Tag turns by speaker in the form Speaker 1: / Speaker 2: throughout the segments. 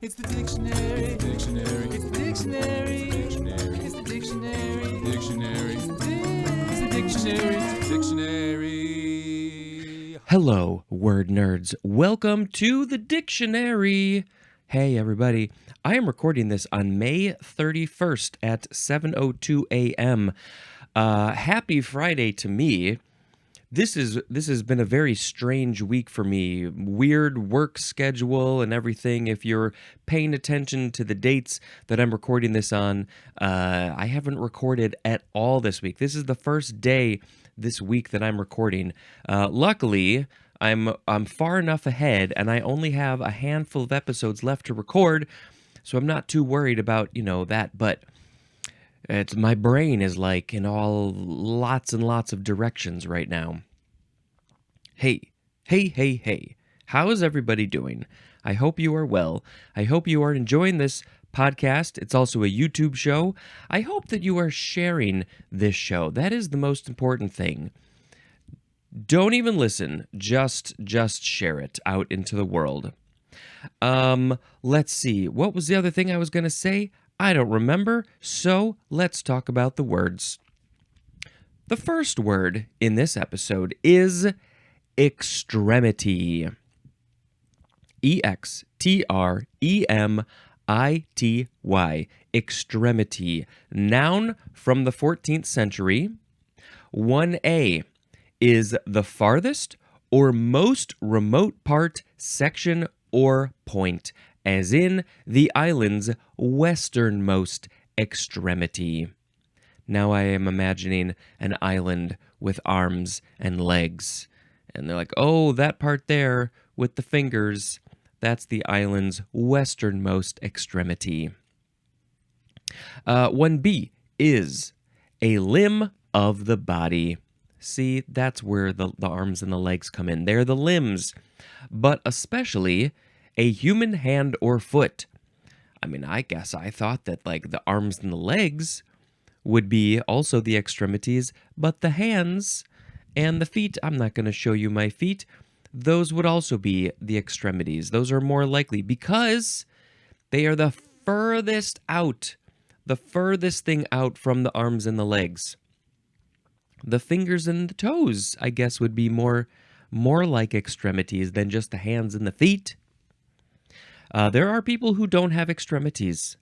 Speaker 1: It's the dictionary. It's the dictionary. It's the dictionary. It's the dictionary. Dictionary. It's the dictionary. It's the dictionary.
Speaker 2: Hello, word nerds. Welcome to the dictionary. Hey, everybody. I am recording this on May 31st at 7:02 a.m. Happy Friday to me. This has been a very strange week for me. Weird work schedule and everything. If you're paying attention to the dates that I'm recording this on, I haven't recorded at all this week. This is the first day this week that I'm recording. Luckily, I'm far enough ahead, and I only have a handful of episodes left to record, so I'm not too worried about that. But it's my brain is like in all lots and lots of directions right now. Hey. How is everybody doing? I hope you are well. I hope you are enjoying this podcast. It's also a YouTube show. I hope that you are sharing this show. That is the most important thing. Don't even listen. Just share it out into the world. Let's see. What was the other thing I was going to say? I don't remember, so let's talk about the words. The first word in this episode is extremity. E-X-T-R-E-M-I-T-Y. Extremity. Noun from the 14th century. 1A is the farthest or most remote part, section, or point, as in the island's westernmost extremity. Now I am imagining an island with arms and legs. And they're like, oh, that part there with the fingers, that's the island's westernmost extremity. 1B is a limb of the body. See, that's where the arms and the legs come in. They're the limbs, but especially a human hand or foot. I mean, I guess I thought that like the arms and the legs would be also the extremities, but the hands and the feet, I'm not going to show you my feet, those would also be the extremities. Those are more likely because they are the furthest out, the furthest thing out from the arms and the legs. The fingers and the toes, I guess, would be more like extremities than just the hands and the feet. There are people who don't have extremities.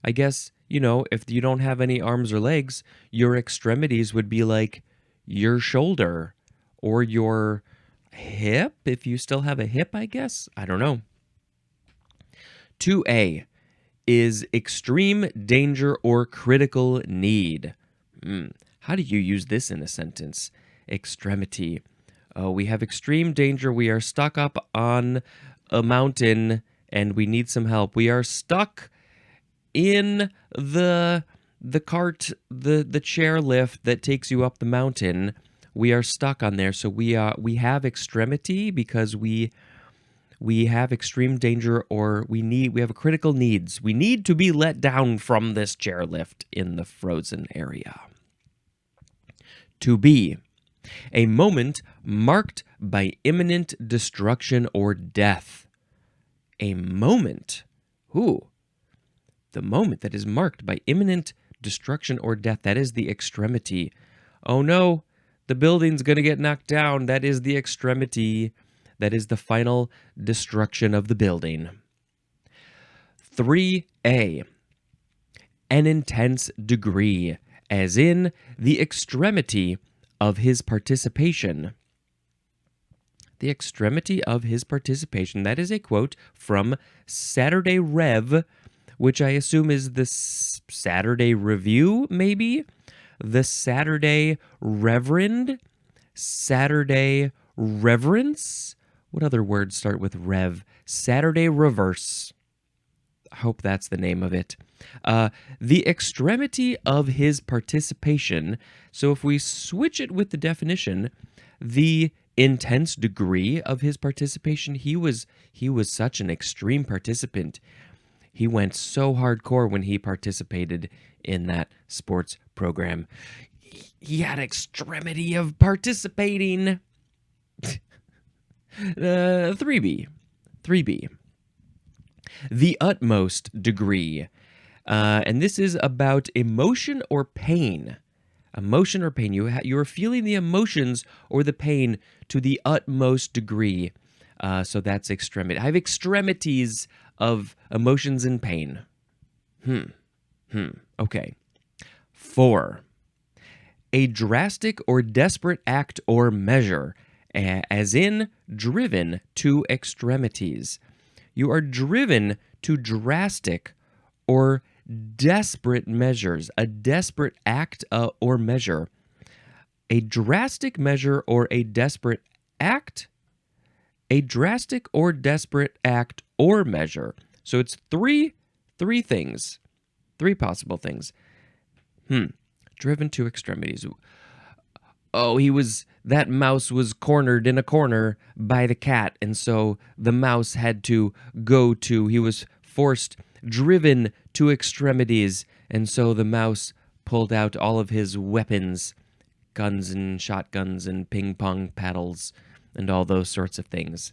Speaker 2: I guess, if you don't have any arms or legs, your extremities would be like your shoulder or your hip, if you still have a hip, I guess. I don't know. 2A is extreme danger or critical need. How do you use this in a sentence? Extremity. We have extreme danger. We are stuck up on a mountain and we need some help. We are stuck in the cart, the chairlift that takes you up the mountain. We are stuck on there, so we have extremity because we have extreme danger, or we have a critical needs. We need to be let down from this chairlift in the frozen area. 2B, a moment marked by imminent destruction or death. A moment. Ooh. The moment that is marked by imminent destruction or death, that is the extremity. Oh no, the building's going to get knocked down. That is the extremity. That is the final destruction of the building. 3A, an intense degree, as in the extremity of his participation. The extremity of his participation. That is a quote from Saturday Rev, which I assume is the Saturday Review, maybe? The Saturday Reverend? Saturday Reverence? What other words start with Rev? Saturday Reverse. I hope that's the name of it. The extremity of his participation. So if we switch it with the definition, the intense degree of his participation, he was such an extreme participant. He went so hardcore when he participated in that sports program. He had extremity of participating. 3B. The utmost degree. And this is about emotion or pain. Emotion or pain. You are feeling the emotions or the pain to the utmost degree. So that's extremity. I have extremities of emotions and pain. Okay. 4. A drastic or desperate act or measure, as in driven to extremities. You are driven to drastic or desperate measures, a desperate act or measure. A drastic measure or a desperate act? A drastic or desperate act or measure. So it's three things, 3 possible things. Driven to extremities. Oh, that mouse was cornered in a corner by the cat, and so the mouse had to he was driven to extremities, and so the mouse pulled out all of his weapons, guns and shotguns and ping pong paddles and all those sorts of things.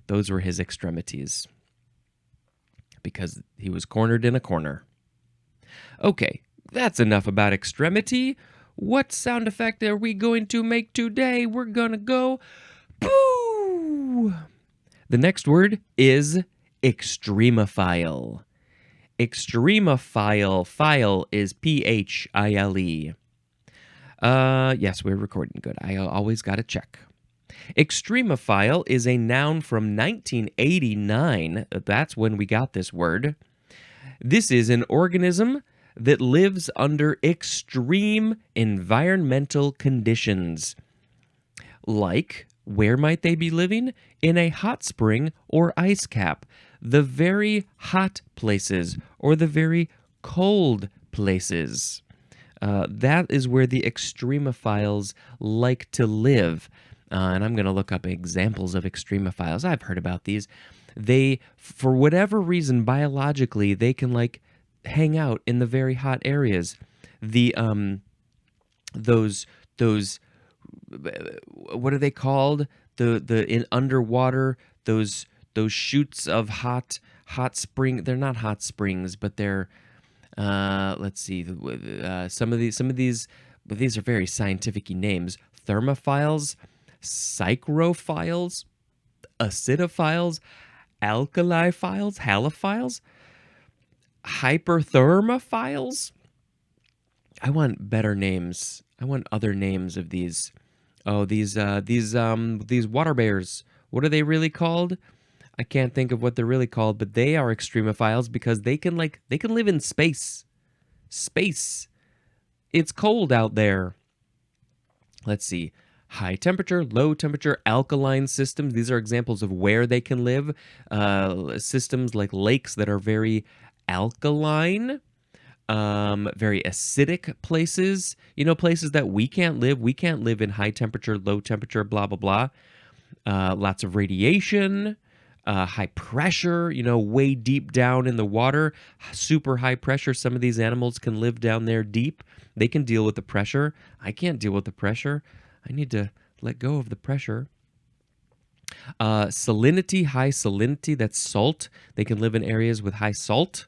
Speaker 2: Those were his extremities because he was cornered in a corner. Okay, that's enough about extremity. What sound effect are we going to make today? We're gonna go boo! The next word is extremophile. Extremophile. Phile is Phile. Yes, we're recording good. I always gotta check. Extremophile is a noun from 1989. That's when we got this word. This is an organism that lives under extreme environmental conditions. Like, where might they be living? In a hot spring or ice cap. The very hot places or the very cold places. That is where the extremophiles like to live. And I'm going to look up examples of extremophiles. I've heard about these. They, for whatever reason, biologically, they can hang out in the very hot areas. The those what are they called? The in underwater, those shoots of hot spring. They're not hot springs, but they're let's see. Some of these, but these are very scientific names. Thermophiles, psychrophiles, acidophiles, alkaliphiles, halophiles, hyperthermophiles. I want better names. I want other names of these. Oh, these water bears. What are they really called? I can't think of what they're really called, but they are extremophiles because they can live in space. Space. It's cold out there. Let's see. High temperature, low temperature, alkaline systems. These are examples of where they can live. Systems like lakes that are very alkaline, very acidic places. Places that we can't live. We can't live in high temperature, low temperature, blah, blah, blah. Lots of radiation, high pressure, way deep down in the water, super high pressure. Some of these animals can live down there deep. They can deal with the pressure. I can't deal with the pressure. I need to let go of the pressure. Salinity, high salinity, that's salt. They can live in areas with high salt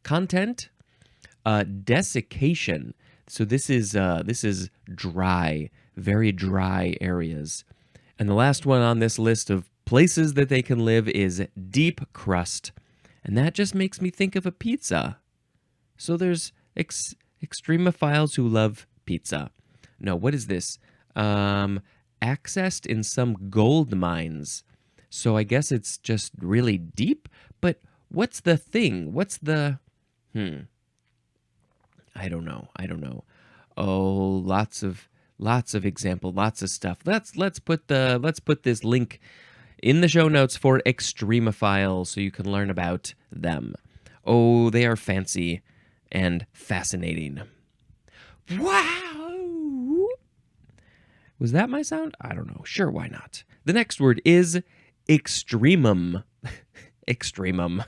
Speaker 2: content. Desiccation. So this is dry, very dry areas. And the last one on this list of places that they can live is deep crust. And that just makes me think of a pizza. So there's extremophiles who love pizza. No, what is this? Accessed in some gold mines. So I guess it's just really deep, but what's the thing? What's the I don't know. Oh, lots of example, lots of stuff. Let's put this link in the show notes for extremophiles so you can learn about them. Oh, they are fancy and fascinating. Wow! Was that my sound? I don't know. Sure, why not? The next word is extremum. Extremum.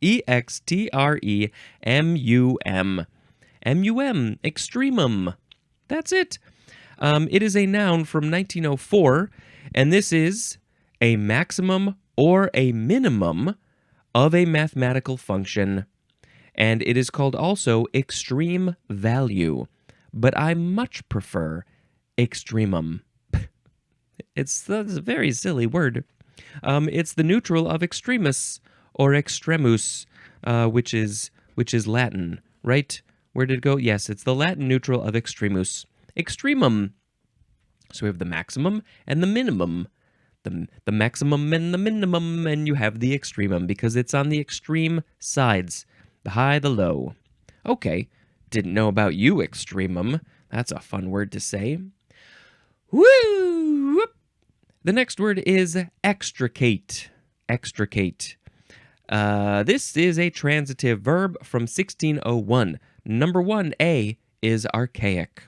Speaker 2: extremum. M-U-M. Extremum. That's it. It is a noun from 1904, and this is a maximum or a minimum of a mathematical function, and it is called also extreme value, but I much prefer extremum. That's a very silly word. It's the neutral of extremus or extremus, which is Latin, right? Where did it go? Yes, it's the Latin neutral of extremus. Extremum. So we have the maximum and the minimum. The maximum and the minimum, and you have the extremum because it's on the extreme sides, the high, the low. Okay, didn't know about you, extremum. That's a fun word to say. Woo! The next word is extricate. Extricate. This is a transitive verb from 1601. Number 1A is archaic.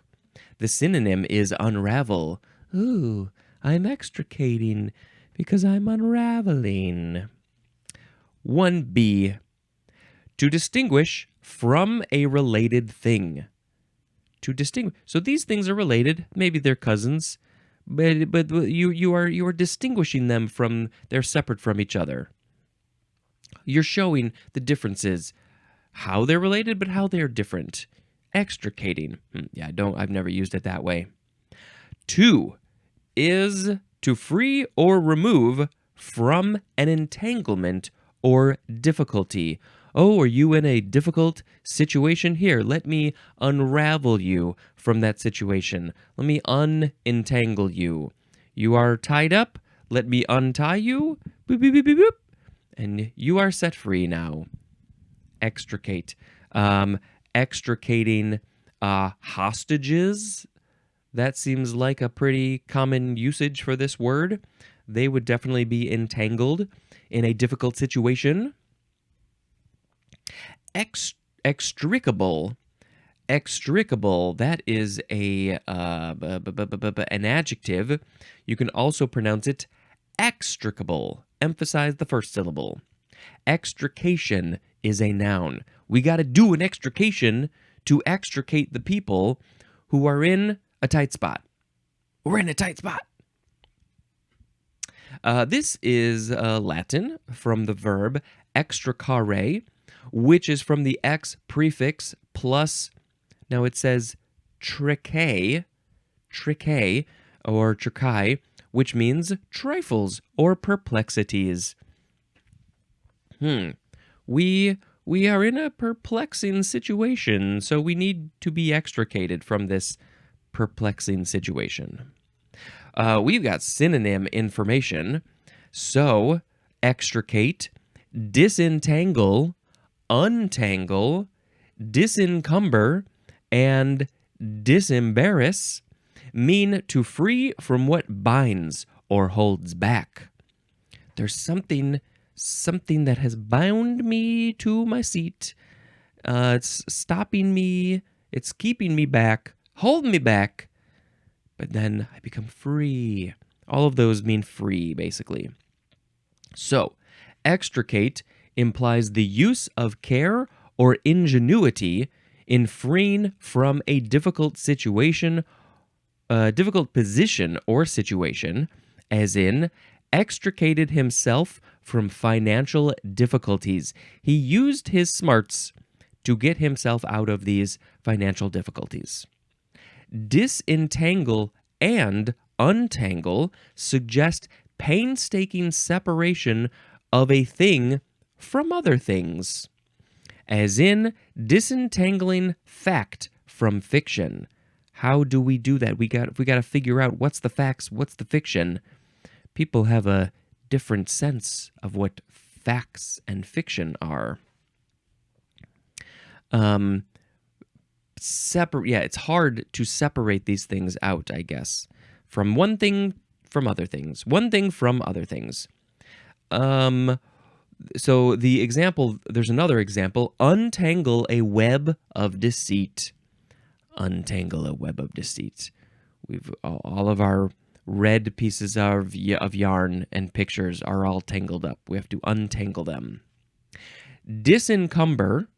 Speaker 2: The synonym is unravel. Ooh, I'm extricating because I'm unraveling. 1B, to distinguish from a related thing. To distinguish. So these things are related. Maybe they're cousins, but you are distinguishing them from. They're separate from each other. You're showing the differences, how they're related, but how they're different. Extricating. Yeah, I've never used it that way. 2 is to free or remove from an entanglement or difficulty. Oh, are you in a difficult situation? Here, let me unravel you from that situation. Let me unentangle you. You are tied up. Let me untie you. Boop, boop, boop, boop, boop. And you are set free now. Extricate. Extricating hostages. That seems like a pretty common usage for this word. They would definitely be entangled in a difficult situation. Extricable. Extricable, that is an adjective. You can also pronounce it extricable. Emphasize the first syllable. Extrication is a noun. We got to do an extrication to extricate the people who are in a tight spot. We're in a tight spot. This is Latin from the verb extricare, which is from the ex prefix plus, now it says trichae, or trichae, which means trifles or perplexities. We are in a perplexing situation, so we need to be extricated from this perplexing situation. We've got synonym information. So, extricate, disentangle, untangle, disencumber, and disembarrass mean to free from what binds or holds back. There's something that has bound me to my seat. It's stopping me. It's keeping me back, holding me back. But then I become free. All of those mean free, basically. So, extricate implies the use of care or ingenuity in freeing from a difficult situation, difficult position or situation, as in extricated himself from financial difficulties. He used his smarts to get himself out of these financial difficulties. Disentangle and untangle suggest painstaking separation of a thing from other things, as in disentangling fact from fiction. How do we do that? We got to figure out what's the facts, what's the fiction. People have a different sense of what facts and fiction are. It's hard to separate these things out, I guess, from one thing from other things. One thing from other things. So the example, there's another example. Untangle a web of deceit. Untangle a web of deceit. We've all of our red pieces of yarn and pictures are all tangled up. We have to untangle them. Disencumber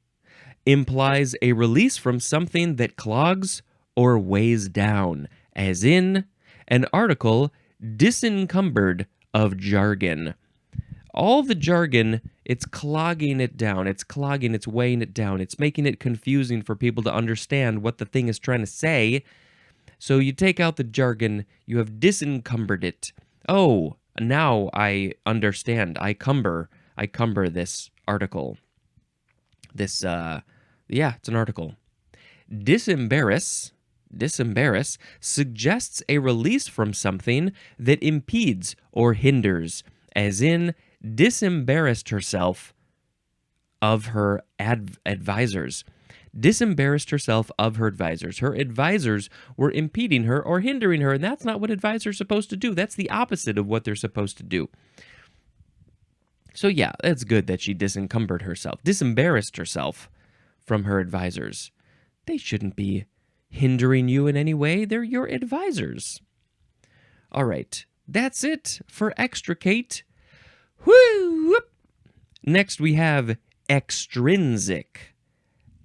Speaker 2: implies a release from something that clogs or weighs down, as in an article disencumbered of jargon. All the jargon It's clogging it down. It's weighing it down. It's making it confusing for people to understand what the thing is trying to say. So you take out the jargon, you have disencumbered it. Oh, now I understand. I cumber this article. It's an article. Disembarrass suggests a release from something that impedes or hinders, as in disembarrassed herself of her advisors. Disembarrassed herself of her advisors. Her advisors were impeding her or hindering her, and that's not what advisors are supposed to do. That's the opposite of what they're supposed to do. So yeah, that's good that she disembarrassed herself from her advisors. They shouldn't be hindering you in any way. They're your advisors. All right, that's it for extricate. Woo! Next we have extrinsic.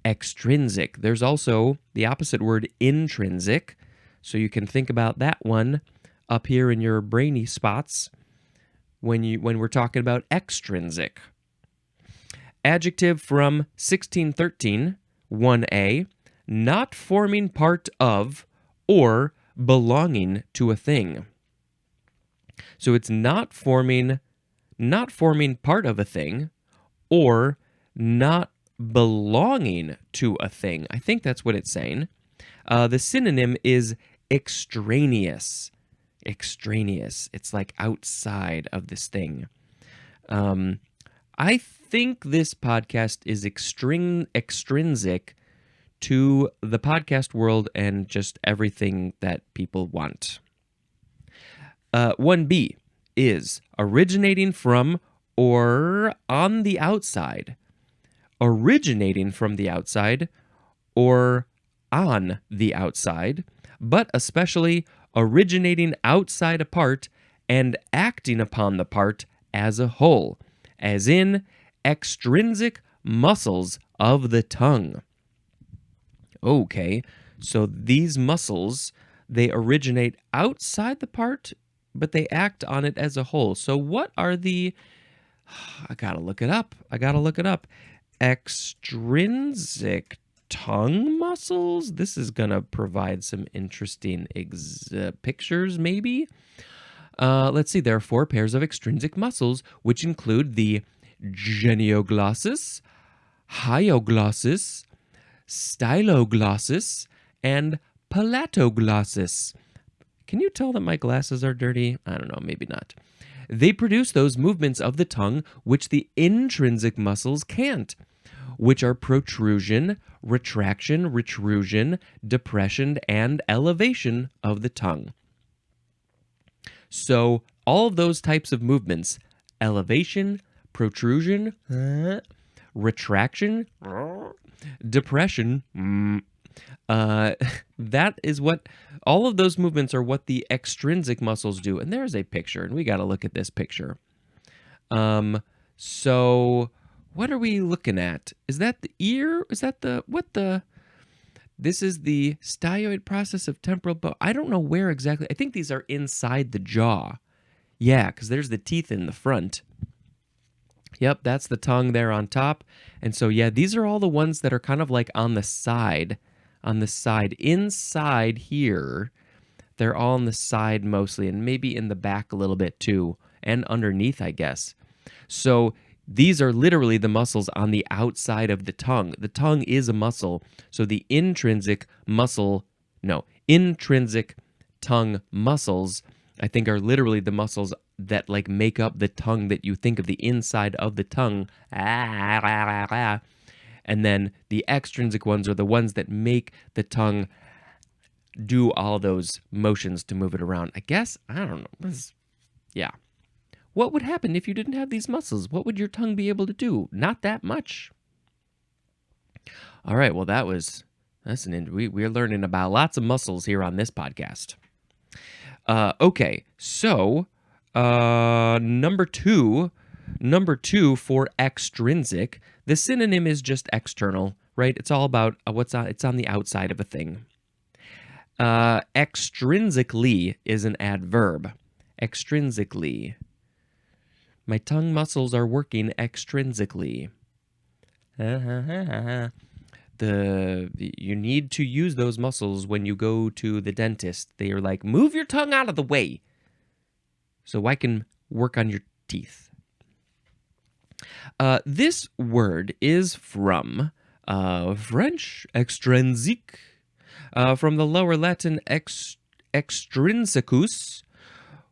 Speaker 2: Extrinsic. There's also the opposite word, intrinsic. So you can think about that one up here in your brainy spots when we're talking about extrinsic. Adjective from 1613, 1a, not forming part of or belonging to a thing. So it's not forming part of a thing or not belonging to a thing. I think that's what it's saying. The synonym is extraneous. Extraneous. It's like outside of this thing. I think this podcast is extrinsic to the podcast world and just everything that people want. 1b is originating from or on the outside. Originating from the outside or on the outside, but especially originating outside a part and acting upon the part as a whole, as in extrinsic muscles of the tongue. Okay, so these muscles, they originate outside the part, but they act on it as a whole. So what are the... I gotta look it up. Extrinsic tongue muscles? This is gonna provide some interesting pictures, maybe? Let's see, there are 4 pairs of extrinsic muscles, which include the genioglossus, hyoglossus, styloglossus, and palatoglossus. Can you tell that my glasses are dirty? I don't know, maybe not. They produce those movements of the tongue which the intrinsic muscles can't, which are protrusion, retraction, retrusion, depression, and elevation of the tongue. So all of those types of movements, elevation, protrusion, retraction, depression, that is what, all of those movements are what the extrinsic muscles do. And there's a picture, and we got to look at this picture. So what are we looking at? Is that the ear? Is that this is the styoid process of temporal bone. I don't know where exactly. I think these are inside the jaw. Yeah, because there's the teeth in the front. Yep, that's the tongue there on top. And so, yeah, these are all the ones that are kind of like on the side. Inside here, they're all on the side mostly, and maybe in the back a little bit too, and underneath, I guess. So these are literally the muscles on the outside of the tongue. The tongue is a muscle, so the intrinsic tongue muscles, I think, are literally the muscles that like make up the tongue that you think of, the inside of the tongue. And then the extrinsic ones are the ones that make the tongue do all those motions to move it around. I guess, I don't know. Yeah. What would happen if you didn't have these muscles? What would your tongue be able to do? Not that much. All right, well, we're learning about lots of muscles here on this podcast. Okay, so number two for extrinsic, the synonym is just external, right? It's all about it's on the outside of a thing. Extrinsically is an adverb. Extrinsically. My tongue muscles are working extrinsically. You need to use those muscles when you go to the dentist. They are like, move your tongue out of the way so I can work on your teeth. This word is from French, extrinsique, from the Lower Latin extrinsicus,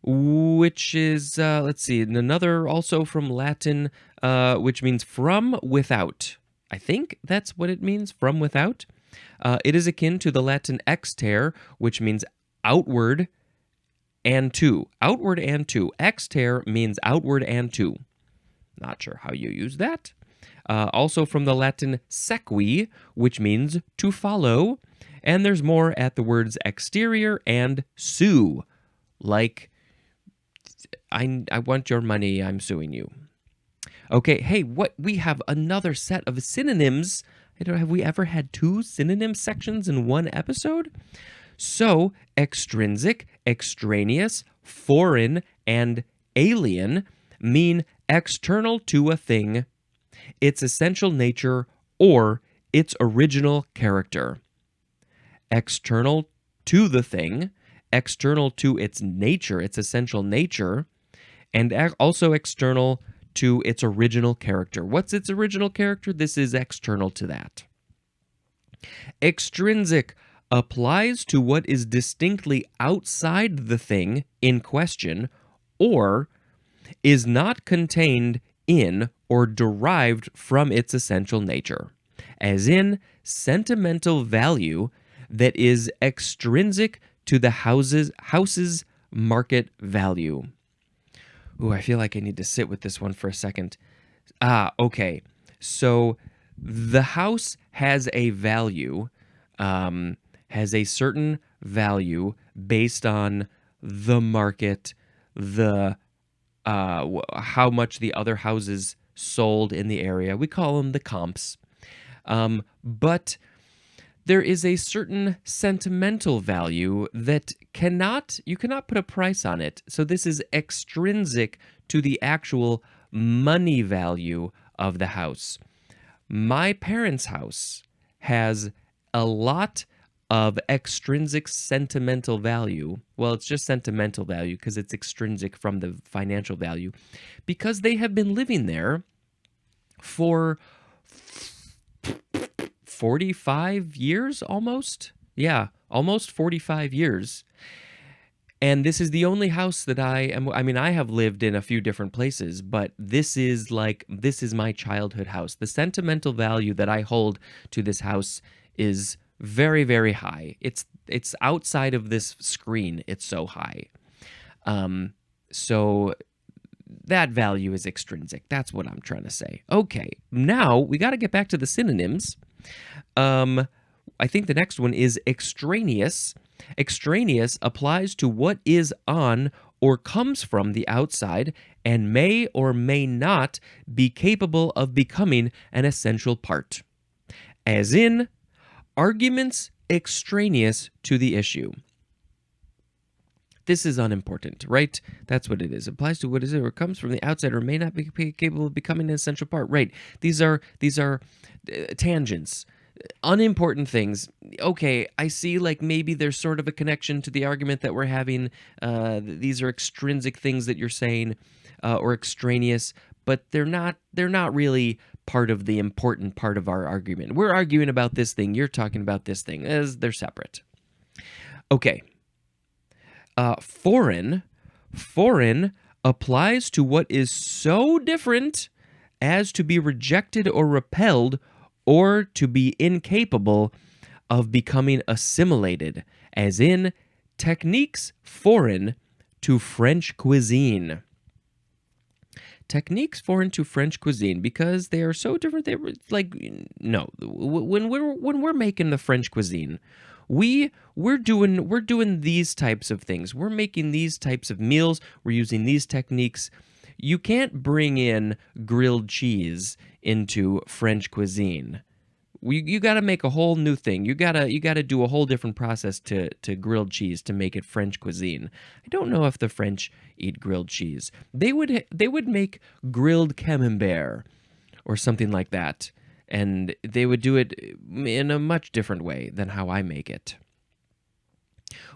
Speaker 2: which is, let's see, another also from Latin, which means from without. I think that's what it means, from without. It is akin to the Latin exter, which means outward and to. Outward and to. Exter means outward and to. Not sure how you use that. Also from the Latin sequi, which means to follow. And there's more at the words exterior and sue, like I want your money, I'm suing you. Okay, hey, we have another set of synonyms. Have we ever had 2 synonym sections in one episode? So, extrinsic, extraneous, foreign, and alien mean external to a thing, its essential nature, or its original character. External to the thing, external to its nature, its essential nature, and also external to its original character. What's its original character? This is external to that. Extrinsic applies to what is distinctly outside the thing in question, or is not contained in or derived from its essential nature, as in sentimental value that is extrinsic to the house's market value. Ooh, I feel like I need to sit with this one for a second. Okay. So the house has a value, has a certain value based on the market, the how much the other houses sold in the area. We call them the comps. But there is a certain sentimental value that you cannot put a price on it. So this is extrinsic to the actual money value of the house. My parents' house has a lot of extrinsic sentimental value. Well, it's just sentimental value because it's extrinsic from the financial value, because they have been living there for 45 years almost. Yeah, almost 45 years. And this is the only house that I have lived in a few different places, but this is my childhood house. The sentimental value that I hold to this house is very, very high. It's outside of this screen. It's so high. So that value is extrinsic. That's what I'm trying to say. Okay, now we got to get back to the synonyms. I think the next one is extraneous. Extraneous applies to what is on or comes from the outside and may or may not be capable of becoming an essential part. As in, arguments extraneous to the issue. This is unimportant, right? That's what it is. It applies to what is it or comes from the outside or may not be capable of becoming an essential part. Right. These are tangents. Unimportant things. Okay, I see maybe there's sort of a connection to the argument that we're having. These are extrinsic things that you're saying, or extraneous, but they're not really part of the important part of our argument. We're arguing about this thing. You're talking about this thing. They're separate. Okay. Foreign applies to what is so different as to be rejected or repelled, or to be incapable of becoming assimilated, as in techniques foreign to French cuisine. Techniques foreign to French cuisine, because they are so different. No. When we're making the French cuisine, we're doing these types of things. We're making these types of meals. We're using these techniques. You can't bring in grilled cheese into French cuisine. You got to make a whole new thing. You gotta do a whole different process to grilled cheese to make it French cuisine. I don't know if the French eat grilled cheese. They would make grilled camembert or something like that, and they would do it in a much different way than how I make it.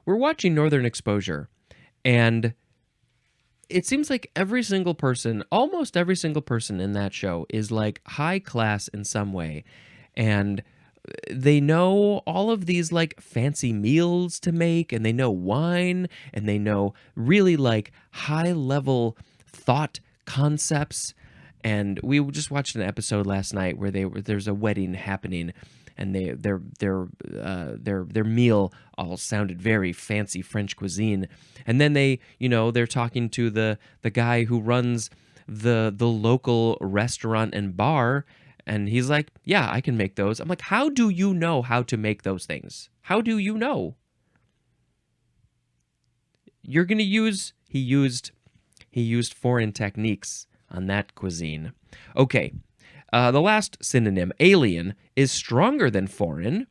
Speaker 2: We're watching Northern Exposure, and it seems like almost every single person in that show is like high class in some way. And they know all of these like fancy meals to make, and they know wine, and they know really like high level thought concepts. And we just watched an episode last night where there's a wedding happening, and their meal all sounded very fancy French cuisine. And then they're talking to the guy who runs the local restaurant and bar, and he's like, "Yeah, I can make those." I'm like, "How do you know how to make those things? How do you know?" You're going to he used foreign techniques on that cuisine. Okay. The last synonym, alien, is stronger than foreign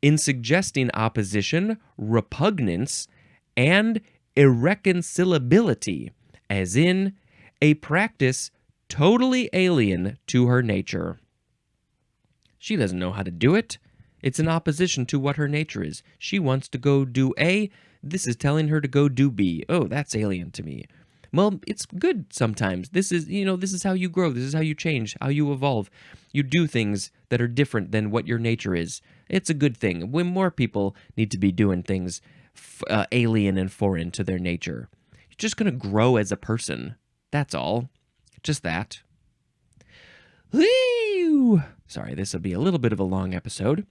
Speaker 2: in suggesting opposition, repugnance, and irreconcilability, as in a practice totally alien to her nature. She doesn't know how to do it. It's in opposition to what her nature is. She wants to go do A. This is telling her to go do B. Oh, that's alien to me. Well, it's good sometimes. This is how you grow. This is how you change, how you evolve. You do things that are different than what your nature is. It's a good thing. When more people need to be doing things alien and foreign to their nature. You're just going to grow as a person. That's all. Just that. Whee! Sorry, this will be a little bit of a long episode.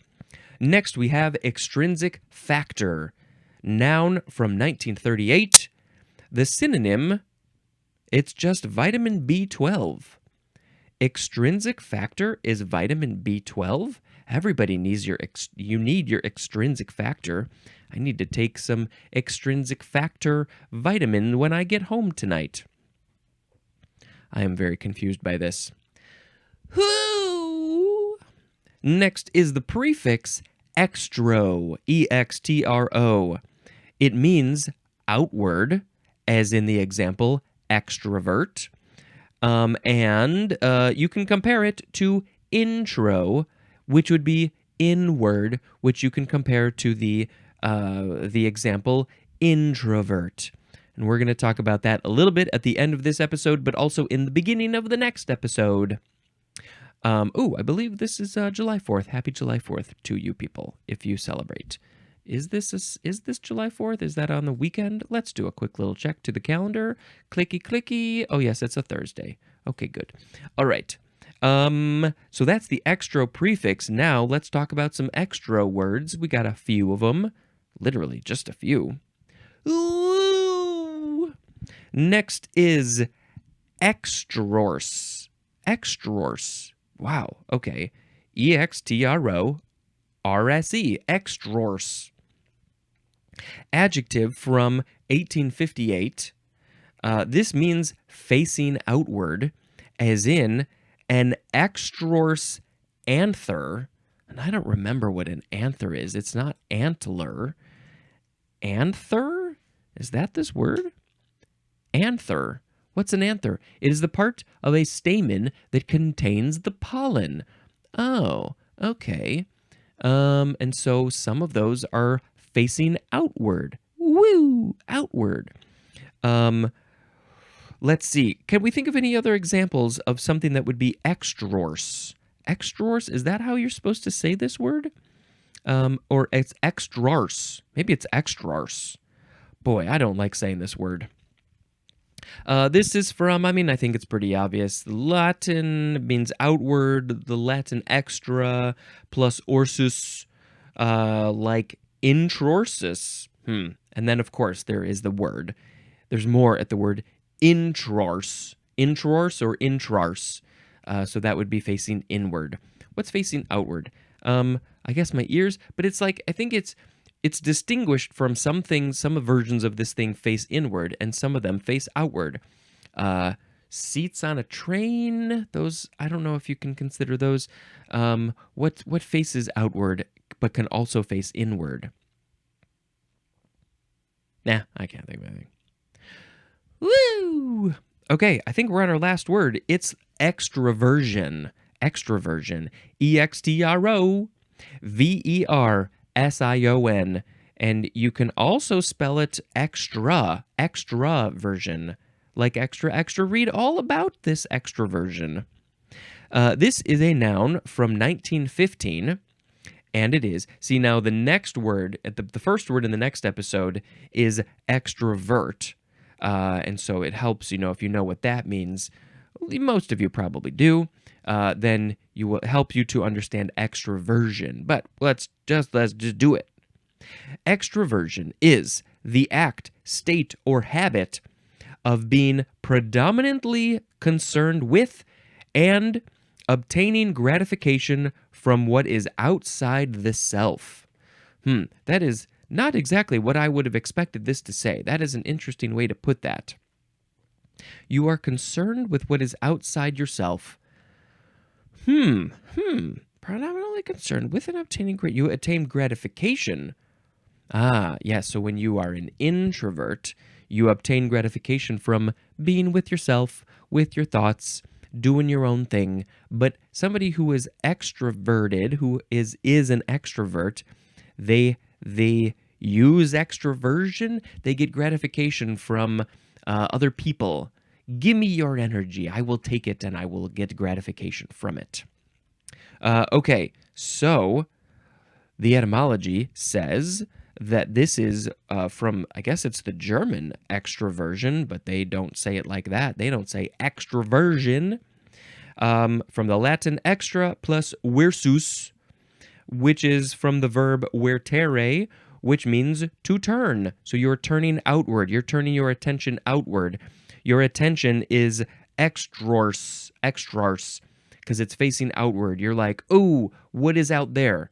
Speaker 2: Next, we have extrinsic factor. Noun from 1938. The synonym, it's just vitamin B12. Extrinsic factor is vitamin B12. Everybody needs you need your extrinsic factor. I need to take some extrinsic factor vitamin when I get home tonight. I am very confused by this. Whoo! Next is the prefix extro, E-X-T-R-O. It means outward, as in the example extrovert. And you can compare it to intro, which would be inward, which you can compare to the example introvert. And we're going to talk about that a little bit at the end of this episode, but also in the beginning of the next episode. I believe this is July 4th. Happy July 4th to you people, if you celebrate. Is this July 4th? Is that on the weekend? Let's do a quick little check to the calendar. Clicky, clicky. Oh, yes, it's a Thursday. Okay, good. All right. So that's the extra prefix. Now let's talk about some extra words. We got a few of them. Literally just a few. Ooh. Next is extrorse. Extrorse. Wow. Okay. E-X-T-R-O-R-S-E. Extrorse. Adjective from 1858. This means facing outward, as in an extrorse anther. And I don't remember what an anther is. It's not antler. Anther? Is that this word? Anther. What's an anther? It is the part of a stamen that contains the pollen. Oh, okay. And so some of those are facing outward. Woo! Outward. Let's see. Can we think of any other examples of something that would be extrorse? Extrorse, is that how you're supposed to say this word? Or it's extrarse. Maybe it's extrarse. Boy, I don't like saying this word. This is from, I think it's pretty obvious. Latin means outward, the Latin extra plus orsus, like introrsus. And then, of course, there is the word. There's more at the word intrarse. Intrarse or intrarse. So that would be facing inward. What's facing outward? I guess my ears, but it's like, I think it's distinguished from some versions of this thing face inward and some of them face outward. seats on a train. Those, I don't know if you can consider those. What faces outward but can also face inward? Nah, I can't think of anything. Woo! Okay, I think we're on our last word. It's extroversion. Extroversion. extroversion. And you can also spell it extraversion. Like extra. Read all about this extroversion. This is a noun from 1915. And it is. See, now the next word, the first word in the next episode is extrovert. And so it helps, if you know what that means, most of you probably do, then you will help you to understand extroversion. But let's just do it. Extroversion is the act, state, or habit of being predominantly concerned with and obtaining gratification from what is outside the self. That is not exactly what I would have expected this to say. That is an interesting way to put that. You are concerned with what is outside yourself. Predominantly concerned with and obtaining you attain gratification. Yes, so when you are an introvert, you obtain gratification from being with yourself, with your thoughts, doing your own thing. But somebody who is extroverted, who is an extrovert, they use extroversion. They get gratification from other people. Give me your energy. I will take it and I will get gratification from it. Okay, so the etymology says that this is from, I guess it's the German extroversion, but they don't say it like that. They don't say extroversion. From the Latin extra plus versus, which is from the verb vertere, which means to turn. So you're turning outward. You're turning your attention outward. Your attention is extrors, because it's facing outward. You're like, oh, what is out there?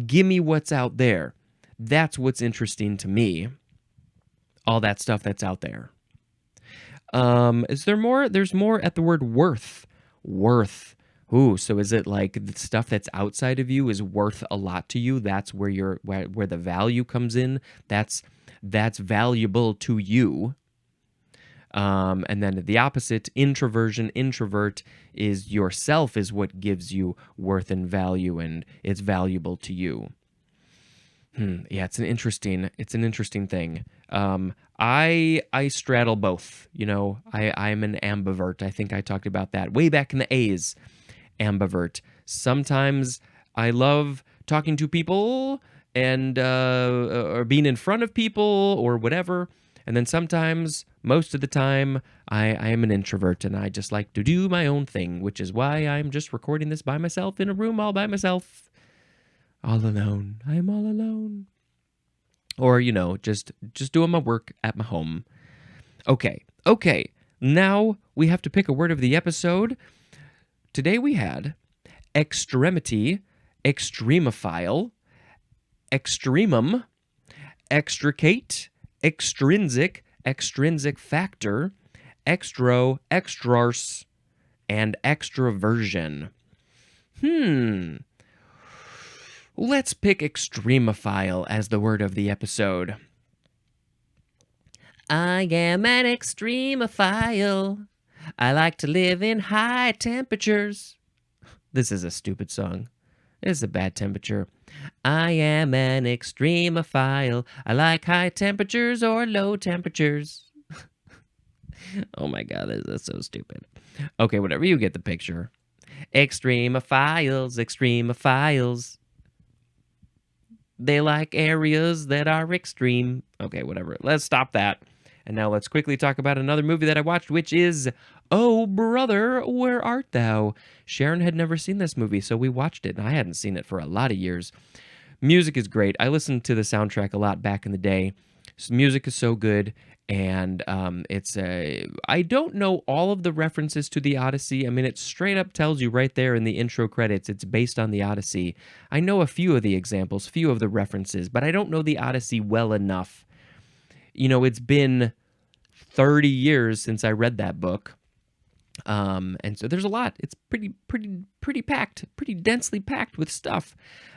Speaker 2: Give me what's out there. That's what's interesting to me. All that stuff that's out there. Is there more? There's more at the word worth. Worth. Ooh, so is it like the stuff that's outside of you is worth a lot to you? That's where where the value comes in. That's valuable to you. And then the opposite, introversion, introvert, is yourself is what gives you worth and value, and it's valuable to you. Yeah, it's an interesting thing. I straddle both. I'm an ambivert. I think I talked about that way back in the A's. Ambivert. Sometimes I love talking to people and or being in front of people or whatever. And then sometimes, most of the time, I am an introvert and I just like to do my own thing, which is why I'm just recording this by myself in a room all by myself. All alone. I'm all alone. Or, just doing my work at my home. Okay. Now we have to pick a word of the episode. Today we had extremity, extremophile, extremum, extricate, extrinsic factor, extrarse, and extroversion. Let's pick extremophile as the word of the episode. I am an extremophile. I like to live in high temperatures. This is a stupid song. This is a bad temperature. I am an extremophile. I like high temperatures or low temperatures. Oh my God, this is so stupid. Okay, whatever, you get the picture. Extremophiles. They like areas that are extreme. Okay, whatever. Let's stop that. And now let's quickly talk about another movie that I watched, which is Oh Brother, Where Art Thou? Sharon had never seen this movie, so we watched it, and I hadn't seen it for a lot of years. Music is great. I listened to the soundtrack a lot back in the day. Music is so good, and I don't know all of the references to the Odyssey. I mean, it straight up tells you right there in the intro credits it's based on the Odyssey. I know a few of the examples, few of the references, but I don't know the Odyssey well enough. It's been 30 years since I read that book. And so there's a lot. It's pretty packed, pretty densely packed with stuff.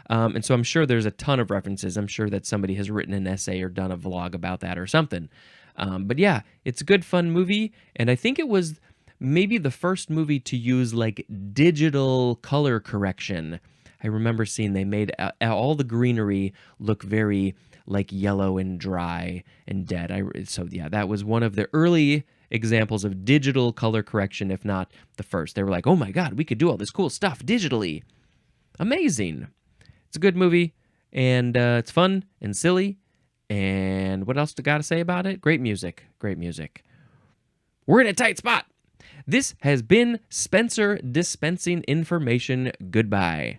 Speaker 2: And so I'm sure there's a ton of references. I'm sure that somebody has written an essay or done a vlog about that or something. But yeah, it's a good, fun movie. And I think it was maybe the first movie to use like digital color correction. I remember seeing they made all the greenery look very like yellow and dry and dead. So yeah, that was one of the early examples of digital color correction, if not the first. They were like, oh my God, we could do all this cool stuff digitally. Amazing. It's a good movie, and it's fun and silly. And what else do I got to say about it? Great music. Great music. We're in a tight spot. This has been Spencer dispensing information. Goodbye.